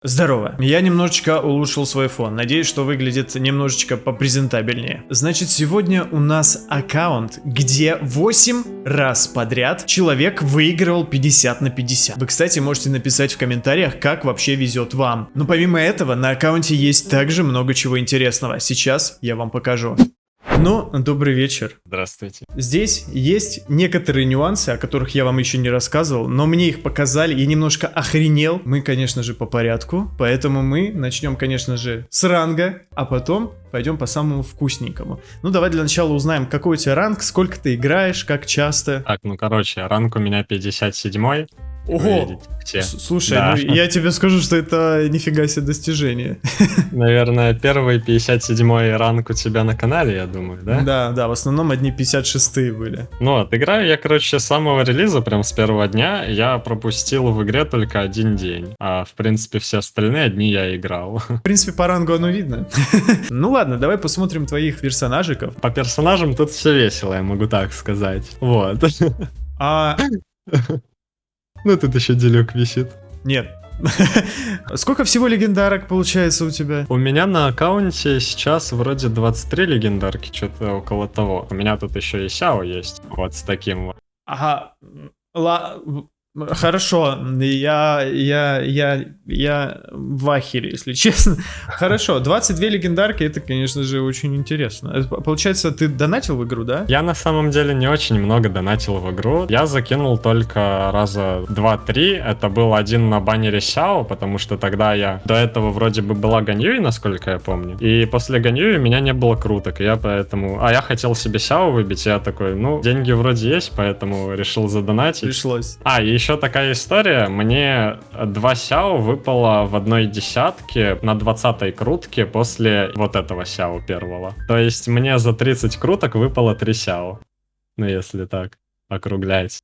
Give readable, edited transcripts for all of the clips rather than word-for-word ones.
Здорово. Я немножечко улучшил свой фон. Надеюсь, что выглядит немножечко попрезентабельнее. Значит, сегодня у нас аккаунт, где 8 раз подряд человек выигрывал 50 на 50. Вы, кстати, можете написать в комментариях, как вообще везет вам. Но помимо этого, на аккаунте есть также много чего интересного. Сейчас я вам покажу. Ну, добрый вечер. Здравствуйте. Здесь есть некоторые нюансы, о которых я вам еще не рассказывал, но мне их показали, я немножко охренел. Мы, конечно же, по порядку, поэтому мы начнем, конечно же, с ранга, а потом пойдем по самому вкусненькому. Ну, давай для начала узнаем, какой у тебя ранг, сколько ты играешь, как часто. Так, ну короче, ранг у меня 57-й. Ого! Слушай, да. Ну я тебе скажу, что это нифига себе достижение. Наверное, первый 57-й ранг у тебя на канале, я думаю, да? Да, в основном одни 56-е были. Ну вот, играю я, короче, с самого релиза, прям с первого дня, я пропустил в игре только один день. А, в принципе, все остальные дни я играл. В принципе, по рангу оно видно. Ну ладно, давай посмотрим твоих персонажиков. По персонажам тут все весело, я могу так сказать. Вот. Ну, тут еще делюк висит. Нет. Сколько всего легендарок получается у тебя? У меня на аккаунте сейчас вроде 23 легендарки, что-то около того. У меня тут еще и Сяо есть, вот с таким вот. Ага, хорошо, я в ахере, если честно. Хорошо, 22 легендарки, это, конечно же, очень интересно. Получается, ты донатил в игру, да? Я на самом деле не очень много донатил в игру. Я закинул только раза 2-3. Это был один на баннере Сяо, потому что тогда я до этого вроде бы была Ганьюи, насколько я помню. И после Ганьюи у меня не было круток, и я поэтому... А я хотел себе Сяо выбить, и я такой, ну, деньги вроде есть, поэтому решил задонатить. Пришлось. А, и еще такая история. Мне 2 Сяо выпало в одной десятке на 20-й крутке после вот этого Сяо первого. То есть мне за 30 круток выпало 3 Сяо. Ну, если так округлять.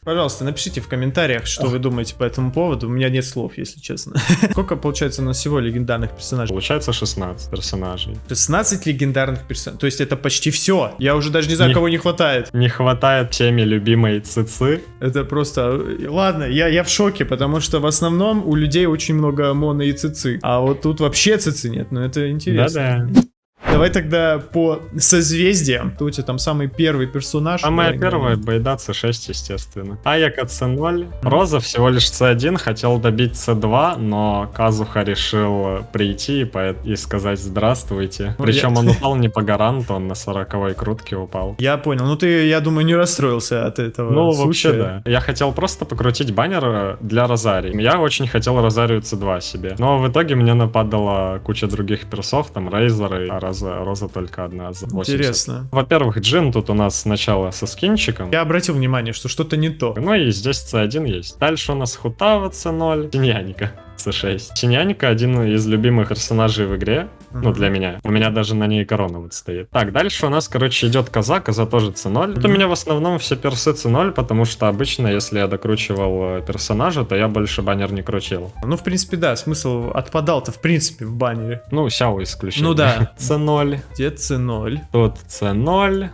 Пожалуйста, напишите в комментариях, что вы думаете по этому поводу. У меня нет слов, если честно. Сколько, получается, у нас всего легендарных персонажей? Получается 16 персонажей. 16 легендарных персонажей. То есть это почти все. Я уже даже не знаю, кого не хватает. Не хватает всеми любимой Цицы. Это просто... Ладно, я в шоке, потому что в основном у людей очень много моно и цицы. А вот тут вообще цицы нет. Ну это интересно. Да-да. Давай тогда по созвездиям. Кто у тебя там самый первый персонаж? Самая первая Байда C6, естественно. Аяка C0. Роза всего лишь C1, хотел добить C2, но Казуха решил прийти и сказать здравствуйте. Причем он упал не по гаранту, он на 40-й крутке упал. Я понял. Ну ты, я думаю, не расстроился от этого. Ну, случая. вообще, да. Я хотел просто покрутить баннер для Розарии. Я очень хотел Розарию C2 себе. Но в итоге мне нападала куча других персов, там Рейзеры, а Роза только одна за 80. Интересно. Во-первых, Джин тут у нас сначала со скинчиком. Я обратил внимание, что что-то не то. Ну и здесь C1 есть. Дальше у нас Хутава C0, Синьяника C6. Синьяника один из любимых персонажей в игре. Ну, для меня. У меня даже на ней корона вот стоит. Так, дальше у нас, короче, идет Коза. Коза тоже C0. Тут у меня в основном все персы C0, потому что обычно, если я докручивал персонажа, то я больше баннер не крутил. Ну, в принципе, да, смысл отпадал-то, в принципе, в баннере. Ну, Сяо исключение. Ну да. C0. Где C0? Тут C0,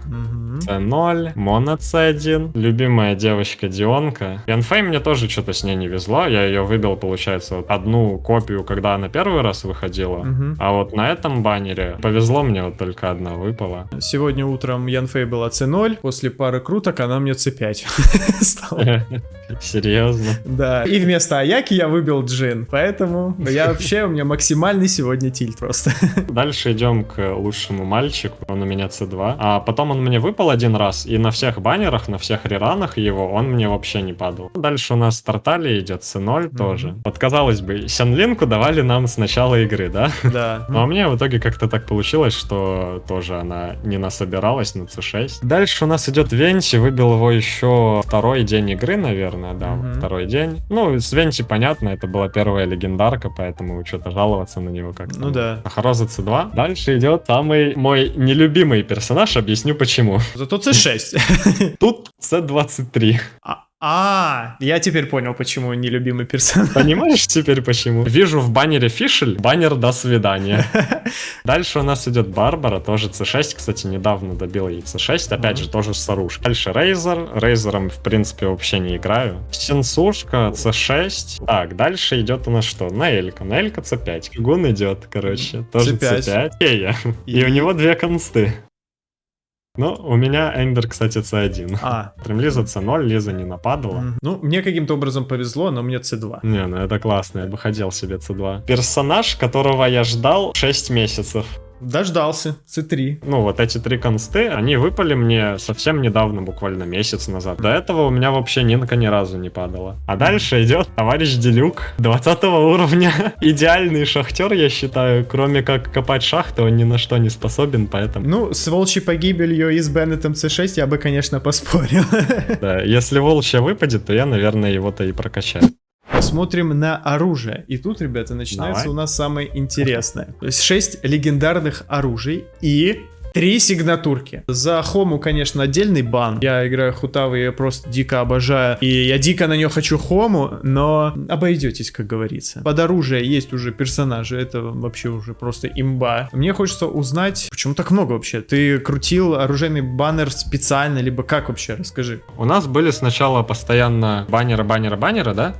C0, Моно C1, любимая девочка Дионка. Янфэй мне тоже что-то с ней не везло. Я ее выбил, получается, одну копию, когда она первый раз выходила. А вот на этом баннере повезло мне, вот только одна выпала. Сегодня утром Янфэй была C0, после пары круток она мне C5 стала. Серьезно? Да. И вместо Аяки я выбил Джин, поэтому у меня максимальный сегодня тильт просто. Дальше идем к лучшему мальчику, он у меня C2. А потом он мне выпал один раз, и на всех баннерах, на всех реранах его он мне вообще не падал. Дальше у нас Тартали идет C0 тоже. Вот казалось бы, Сянлинку давали нам с начала игры, да? Да. Но у меня в итоге как-то так получилось, что тоже она не насобиралась на C6. Дальше у нас идет Венти, выбил его еще второй день игры, наверное, да, второй день. Ну, с Венти понятно, это была первая легендарка, поэтому что-то жаловаться на него как-то. Ну да. Хороза C2. Дальше идет самый мой нелюбимый персонаж, объясню почему. Зато C6. Тут C23. Я теперь понял, почему нелюбимый персонаж. Понимаешь теперь почему? Вижу в баннере Фишель, баннер «До свидания». Дальше у нас идет Барбара, тоже C6, кстати, недавно добил ей C6, опять же, тоже с оружием. Дальше Рейзер, Рейзером, в принципе, вообще не играю. Сенсушка, C6. Так, дальше идет у нас что? Наэлька, Наэлька C5. Гун идет, короче, тоже C5. Фея. И у него 2 консты. Ну, у меня Эмбер, кстати, C1. Прям Лиза C0, Лиза не нападала. Ну, мне каким-то образом повезло, но мне C2. Не, ну это классно, я бы хотел себе C2. Персонаж, которого я ждал 6 месяцев. Дождался, C3. Ну, вот эти 3 консты, они выпали мне совсем недавно, буквально месяц назад. До этого у меня вообще ни разу не падало. А дальше идет товарищ Делюк, 20 уровня. Идеальный шахтер, я считаю. Кроме как копать шахты, он ни на что не способен, поэтому... Ну, с волчьей погибелью и с Беннетом C6 я бы, конечно, поспорил. Да, если волчья выпадет, то я, наверное, его-то и прокачаю. Посмотрим на оружие. И тут, ребята, начинается у нас самое интересное. То есть 6 легендарных оружий и 3 сигнатурки. За Хому, конечно, отдельный бан. Я играю Хутаву, я просто дико обожаю. И я дико на нее хочу Хому, но обойдетесь, как говорится. Под оружие есть уже персонажи. Это вообще уже просто имба. Мне хочется узнать, почему так много вообще? Ты крутил оружейный баннер специально, либо как вообще? Расскажи. У нас были сначала постоянно баннеры, да?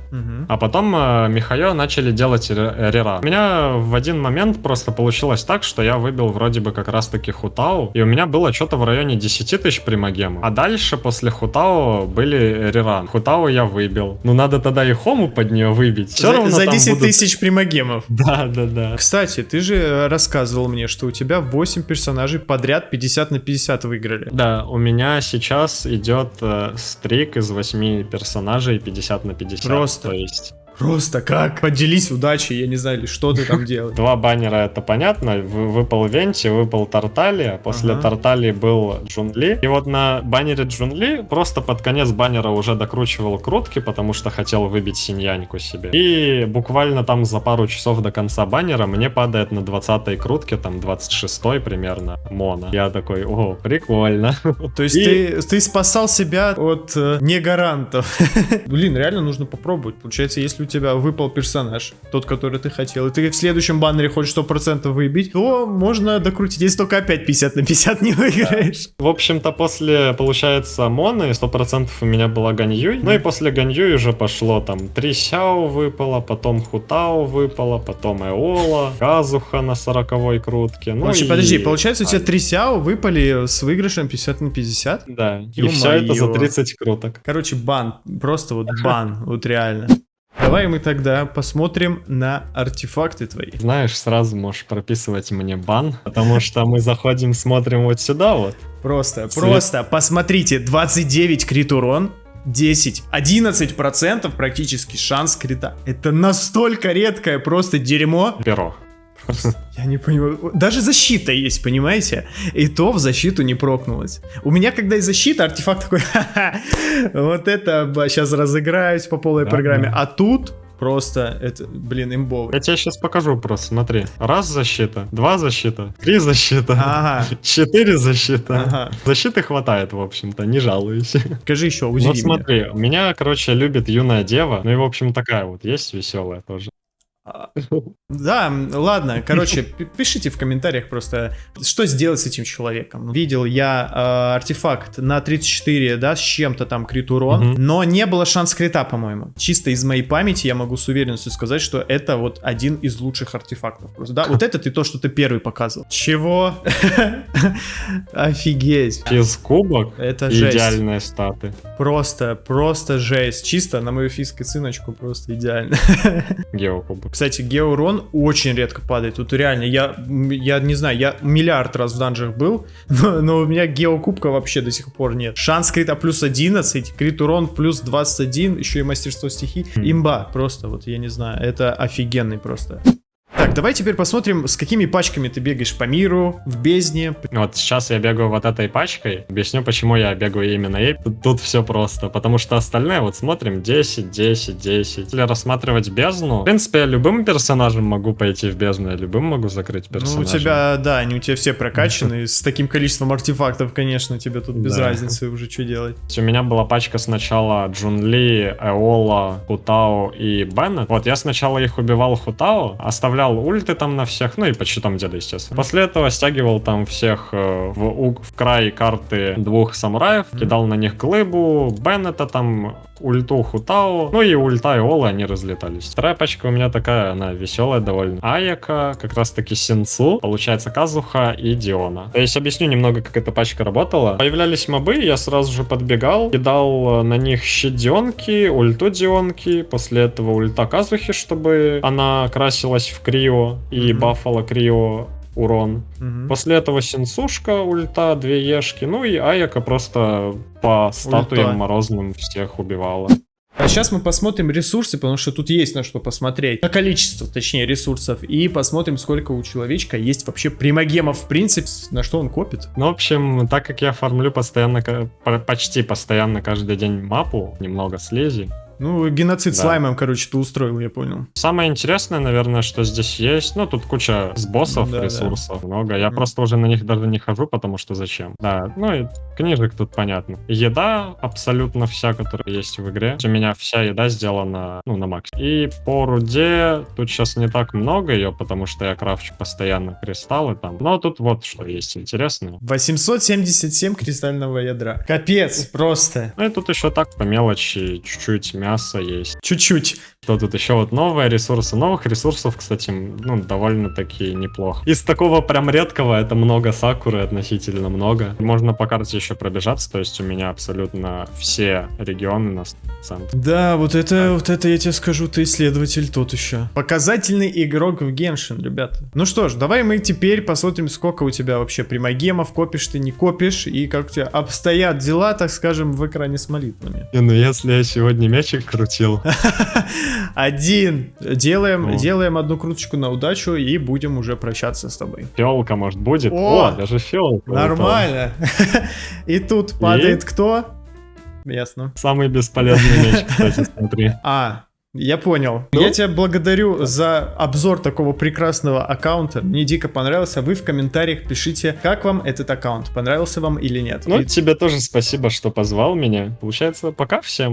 А потом Михаё начали делать реран. У меня в один момент просто получилось так, что я выбил вроде бы как раз-таки Хутаву. И у меня было что-то в районе 10 тысяч примагему. А дальше после Хутао были реран. Хутао я выбил. Ну надо тогда и Хому под нее выбить. Все равно за там 10 тысяч примагемов. Да. Кстати, ты же рассказывал мне, что у тебя 8 персонажей подряд 50 на 50 выиграли. Да, у меня сейчас идет стрик из 8 персонажей 50 на 50. Просто. То есть... Просто как? Поделись удачей, я не знаю, или что ты там делаешь. 2 баннера, это понятно. Выпал Венти, выпал Тарталия. После Тарталии был Джунли. И вот на баннере Джунли просто под конец баннера уже докручивал крутки, потому что хотел выбить Синьяньку себе. И буквально там за пару часов до конца баннера мне падает на 20-й крутке, там 26-й примерно, Мона. Я такой, о, прикольно. То есть ты спасал себя от негарантов. Блин, реально нужно попробовать. Получается, если у тебя выпал персонаж, тот, который ты хотел, и ты в следующем баннере хочешь 100% выбить, то можно докрутить, если только опять 50 на 50 не выиграешь. В общем-то, после, получается, Моны 100% у меня была Ганьюй. Ну и после Ганьюй уже пошло там 3 Сяо выпало, потом Хутао выпало, потом Эола, Казуха на 40-й крутке. Ну вообще, подожди, получается, у тебя 3 Сяо выпали с выигрышем 50 на 50? Да, и все это за 30 круток. Короче, бан, просто вот бан, вот реально. Давай мы тогда посмотрим на артефакты твои. Знаешь, сразу можешь прописывать мне бан, потому что мы заходим, смотрим вот сюда вот. Просто посмотрите, 29 крит урон, 11% практически шанс крита. Это настолько редкое просто дерьмо. Перо. Я не понимаю. Даже защита есть, понимаете? И то в защиту не прокнулась. У меня, когда есть защита, артефакт такой, ха-ха, вот это сейчас разыграюсь по полной программе. А тут просто это, блин, имбовый. Я тебе сейчас покажу просто, смотри. 1 защита, 2 защита, 3 защита, 4 защита. Защиты хватает, в общем-то, не жалуюсь. Скажи еще, удиви Вот смотри, меня, короче, любит юная дева. Ну и, в общем, такая вот есть веселая тоже. Да, ладно, короче, пишите в комментариях просто, что сделать с этим человеком. Видел я артефакт на 34, да, с чем-то там крит урон, но не было шанс крита, по-моему. Чисто из моей памяти я могу с уверенностью сказать, что это вот один из лучших артефактов. Просто, да, вот это ты то, что ты первый показывал. Чего? Офигеть. Физ-кубок, это жесть. Идеальные статы. Просто жесть. Чисто на мою физ-кациночку просто идеально. Геокубок. Кстати, геоурон очень редко падает. Тут реально, я не знаю, я миллиард раз в данжах был, но у меня геокубка вообще до сих пор нет. Шанс крита плюс 11, крит урон плюс 21, еще и мастерство стихий. Имба, просто вот, я не знаю, это офигенный просто. Так, давай теперь посмотрим, с какими пачками ты бегаешь по миру, в бездне. Вот сейчас я бегаю вот этой пачкой. Объясню, почему я бегаю именно ей. Тут все просто. Потому что остальные, вот смотрим, 10, 10, 10. Если рассматривать бездну, в принципе, я любым персонажем могу пойти в бездну, я любым могу закрыть персонажа. Ну, у тебя, да, они у тебя все прокачаны. С таким количеством артефактов, конечно, тебе тут без разницы уже что делать. У меня была пачка сначала Джун Ли, Эола, Хутао и Беннет. Вот я сначала их убивал Хутао, оставлял ульты там на всех, ну и по щитам деда, естественно. После этого стягивал там всех в край карты двух самураев, кидал на них глыбу, Беннета там, ульту Хутао, ну и ульта Эолы, они разлетались. Вторая пачка у меня такая, она веселая довольно. Аяка, как раз таки Синцу, получается Казуха и Диона. То есть объясню немного, как эта пачка работала. Появлялись мобы, я сразу же подбегал, кидал на них щит Дионки, ульту Дионки, после этого ульта Казухи, чтобы она красилась в Крио и бафала Крио урон. После этого Синсушка, ульта, 2 ешки, ну и Аяка просто по статуям морозным всех убивала. А сейчас мы посмотрим ресурсы, потому что тут есть на что посмотреть. На количество, точнее, ресурсов. И посмотрим, сколько у человечка есть вообще примагемов, в принципе, на что он копит. Ну, в общем, так как я фармлю постоянно, почти постоянно каждый день мапу, немного слези. Ну, геноцид слаймом, короче, ты устроил, я понял. Самое интересное, наверное, что здесь есть, ну, тут куча с боссов, ресурсов много. Я просто уже на них даже не хожу, потому что зачем. Да, ну и книжек тут понятно. Еда абсолютно вся, которая есть в игре. У меня вся еда сделана, ну, на максимум. И по руде тут сейчас не так много ее, потому что я крафчу постоянно кристаллы там. Но тут вот что есть интересное. 877 кристального ядра. Капец, просто. Ну и тут еще так по мелочи чуть-чуть мясо есть. Чуть-чуть. Что тут еще вот новые ресурсы. Новых ресурсов, кстати, ну, довольно-таки неплохо. Из такого прям редкого это много сакуры, относительно много. Можно по карте еще пробежаться, то есть у меня абсолютно все регионы на 100%. Да, вот это я тебе скажу, ты исследователь тот еще. Показательный игрок в Геншин, ребята. Ну что ж, давай мы теперь посмотрим, сколько у тебя вообще примагемов, копишь ты, не копишь, и как у тебя обстоят дела, так скажем, в экране с молитвами. Ну если я сегодня мячик крутил. Один. Делаем одну круточку на удачу и будем уже прощаться с тобой. Фиолка, может, будет? О, даже фиолка. Нормально. И тут падает кто? Ясно. Самый бесполезный мяч, кстати, смотри. Я понял. Я тебя благодарю за обзор такого прекрасного аккаунта. Мне дико понравился. Вы в комментариях пишите, как вам этот аккаунт. Понравился вам или нет. Ну, тебе тоже спасибо, что позвал меня. Получается, пока всем.